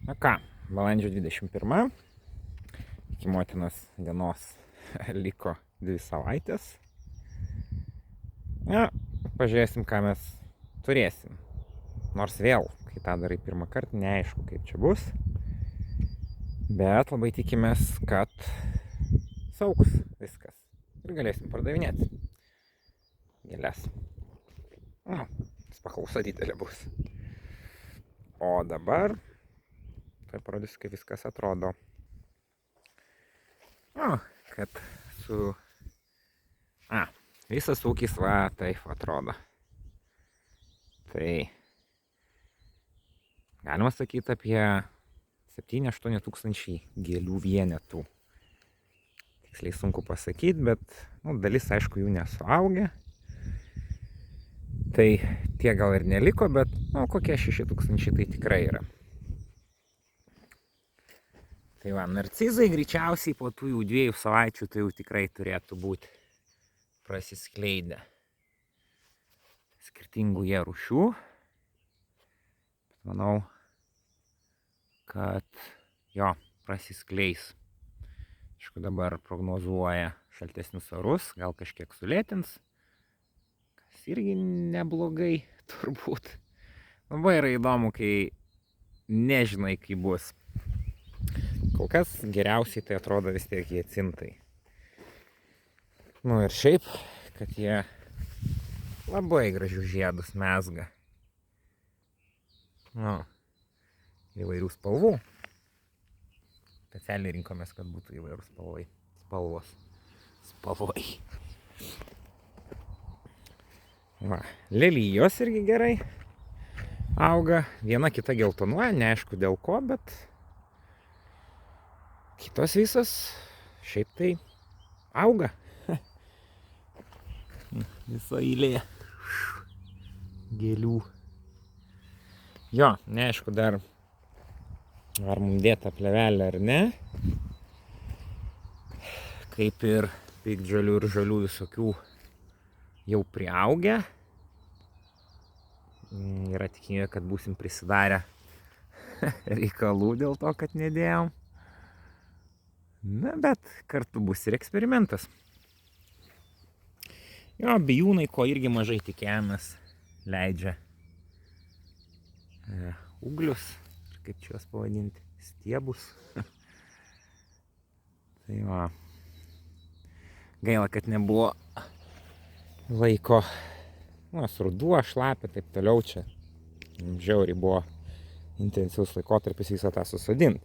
Na ką, balandžio 21, iki motinos dienos liko 2 savaitės. Na, pažiūrėsim, ką mes turėsim. Nors vėl, kai tą darai pirmą kartą, neaišku, kaip čia bus. Bet labai tikimės, kad saugs viskas. Ir galėsim pardavinėti gėles. Paklausa didelė bus. O dabar tai parodys, kaip viskas atrodo. Kad visas ūkis taip atrodo. Tai galima sakyti apie 7-8 tūkstančiai gėlių vienetų. Tiksliai sunku pasakyti, bet dalis aišku jų nesuaugę. Tai tie gal ir neliko, bet kokie 6 tūkstančiai tai tikrai yra. Tai va, narcizai greičiausiai po tų jau 2 savaičių tai jau tikrai turėtų būti prasiskleidę. Skirtingų jie rūšių. Bet manau, kad jo prasiskleis. Aišku, dabar prognozuoja šaltesnius orus, gal kažkiek sulėtins. Kas irgi neblogai turbūt. Labai yra įdomu, kai nežinai, kaip bus. Kol kas geriausiai tai atrodo vis tiek hiacintai. Ir šiaip, kad jie labai gražių žiedus mezga. Įvairių spalvų. Specialiai rinkomės, kad būtų įvairių spalvai. Va, lelijos irgi gerai auga. Viena kita geltonuoja, neaišku dėl ko, bet kitos visos šiaip tai auga. Visa eilė gėlių. Jo, neaišku dar, ar mums dėta plėvelė ar ne. Kaip ir piktžolių ir žalių visokių jau priaugę. Yra tikimybė, kad būsim prisidarę reikalų dėl to, kad nedėjom. Na, bet kartu bus ir eksperimentas. Jo, bijūnai, ko irgi mažai tikėjomės, leidžia ūglius, kaip čia juos pavadinti, stiebus. Tai va, gaila, kad nebuvo laiko, ruduo, šlapia, taip toliau čia. Žiauriai buvo intensyvus laikotarpis visą tą susodinti.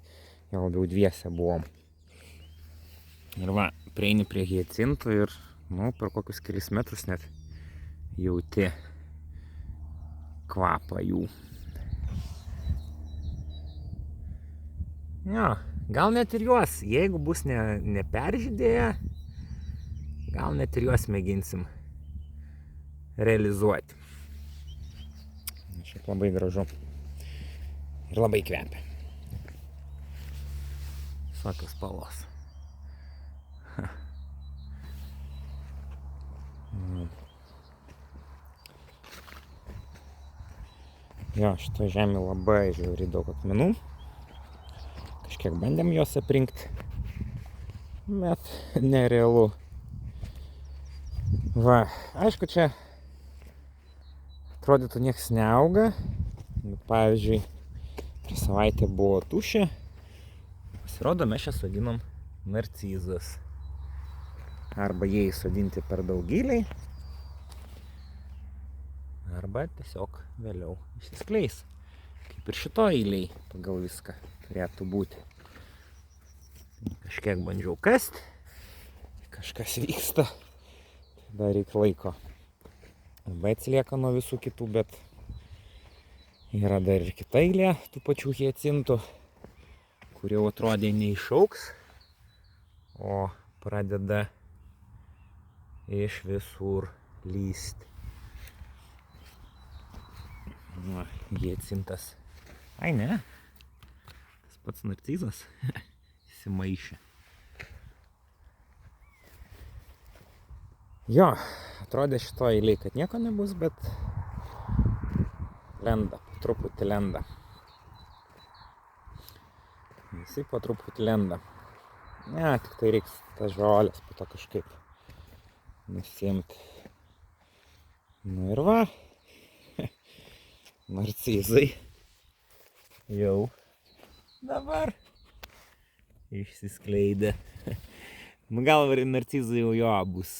Jau labiau dviese buvom. Ir va, prieini prie hiacintų ir per kokius kelis metrus net jauti kvapą jų. Jo, gal net ir juos, jeigu bus neperžydėję, gal net ir juos mėginsim realizuoti. Šiaip labai gražu. Ir labai kvepia. Visokios spalvos. Jo, šito žemė labai žiauriai daug akmenų. Kažkiek bandėm juos aprinkti, bet nerealu. Va, aišku, čia atrodytų nieks neauga. Pavyzdžiui, prieš savaitę buvo tuščia. Pasirodo, mes čia sodinom narcizas. Arba jie įsodinti per daug giliai, arba tiesiog vėliau išsiskleis. Kaip ir šito eiliai pagal viską turėtų būti. Kažkiek bandžiau kasti, kažkas vyksta, dar reikia laiko. Labai atsilieka nuo visų kitų, bet yra dar ir kita eilė tų pačių hiacintų, kurie atrodė neišauks, o pradeda iš visur lysti. Hiacintas. Ai ne, tas pats narcizas įsimaišė. Jo, atrodė šito eilėj, kad nieko nebus, bet lenda, truputį lenda. Visi po truputį lenda. Ne, tik tai reiks tas žolės po to kažkaip nusimti. Nu ir va. Narcizai jau dabar išsiskleidė. Nu gal narcizai jau jo bus.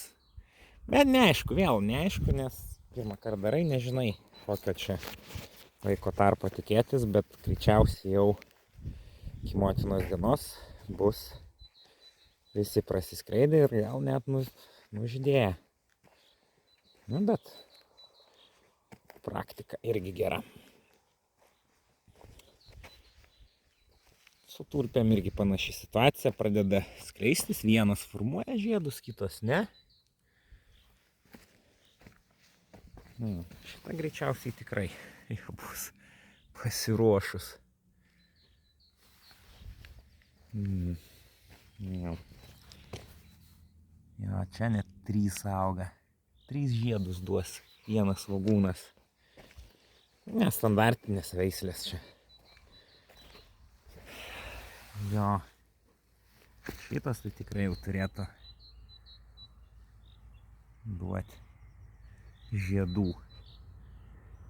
Bet neaišku, vėl neaišku, nes pirmą kartą darai, nežinai, kokio čia laiko tarpo tikėtis, bet greičiausiai jau iki motinos dienos bus visi prasiskleidę ir gal net nužydėję. Nu, bet praktika irgi gera. Su tulpėm irgi panaši situacija, pradeda skleistis, vienas formuoja žiedus, kitos ne. Šitą greičiausiai tikrai jau bus pasiruošus. Jo, čia net 3 auga. 3 žiedus duos vienas svogūnas. Nestandartinės veislės čia. Jo. Šitas tai tikrai jau turėtų duoti žiedų.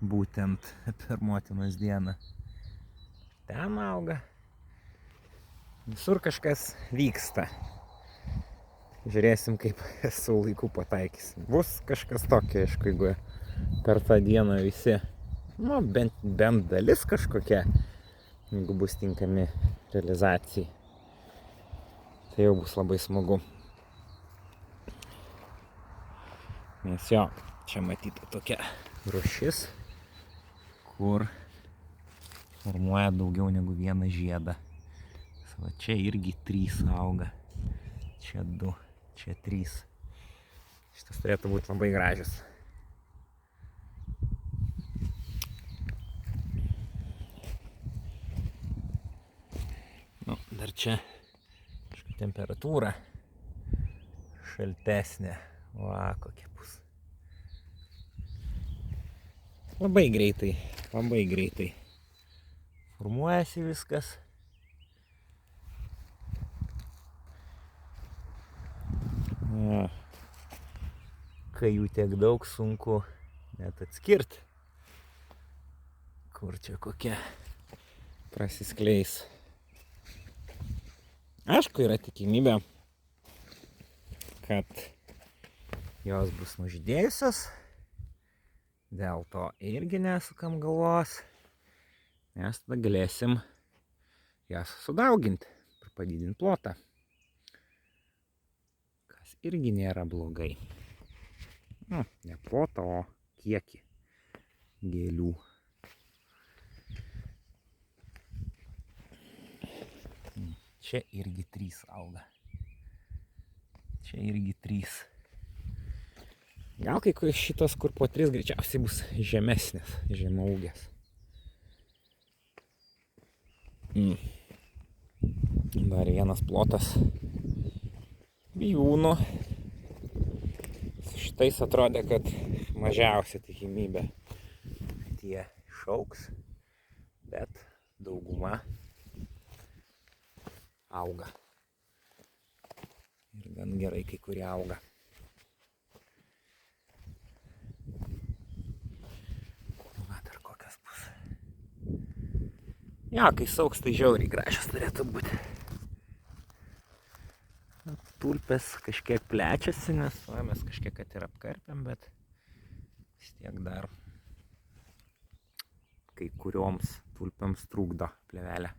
Būtent per motinos dieną. Ten auga. Visur kažkas vyksta. Žiūrėsim, kaip su laiku pataikysim. Bus kažkas tokio, aišku, jeigu per tą dieną visi, nu, bent dalis kažkokia, jeigu bus tinkami realizacijai. Tai jau bus labai smagu. Nes jo, čia matyta tokia rūšis, kur formuoja daugiau negu vieną žiedą. Va čia irgi 3 auga. Čia 2, čia 3. Šitas turėtų būti labai gražius. Nu, dar čia kažkokia temperatūra šaltesnė. Va, kokia bus. Labai greitai formuojasi viskas. Ja. Kai jų tiek daug, sunku net atskirti, kur čia kokia prasiskleis. Aišku, yra tikimybė, kad jos bus nužydėjusios. Dėl to irgi nesukam galvos, nes tada galėsim jas sudauginti ir padidinti plotą. Kas irgi nėra blogai. Nu, ne plotą, o kiekį gėlių. Čia irgi 3 auga. Čia irgi 3. Gal kai šitos, kur po 3 greičiausiai bus žemesnės, žemaūgės. Dar vienas plotas bijūnų. Su šitais atrodė, kad mažiausia tikimybė tie išaugs, bet dauguma auga. Ir gan gerai kai kurie auga. Ja, kai sauks, tai žiauriai gražios turėtų būti. Tulpės kažkiek plečiasi, nes mes kažkiek kad ir apkarpėm, bet vis tiek dar kai kurioms tulpėms trukdo plėvelė.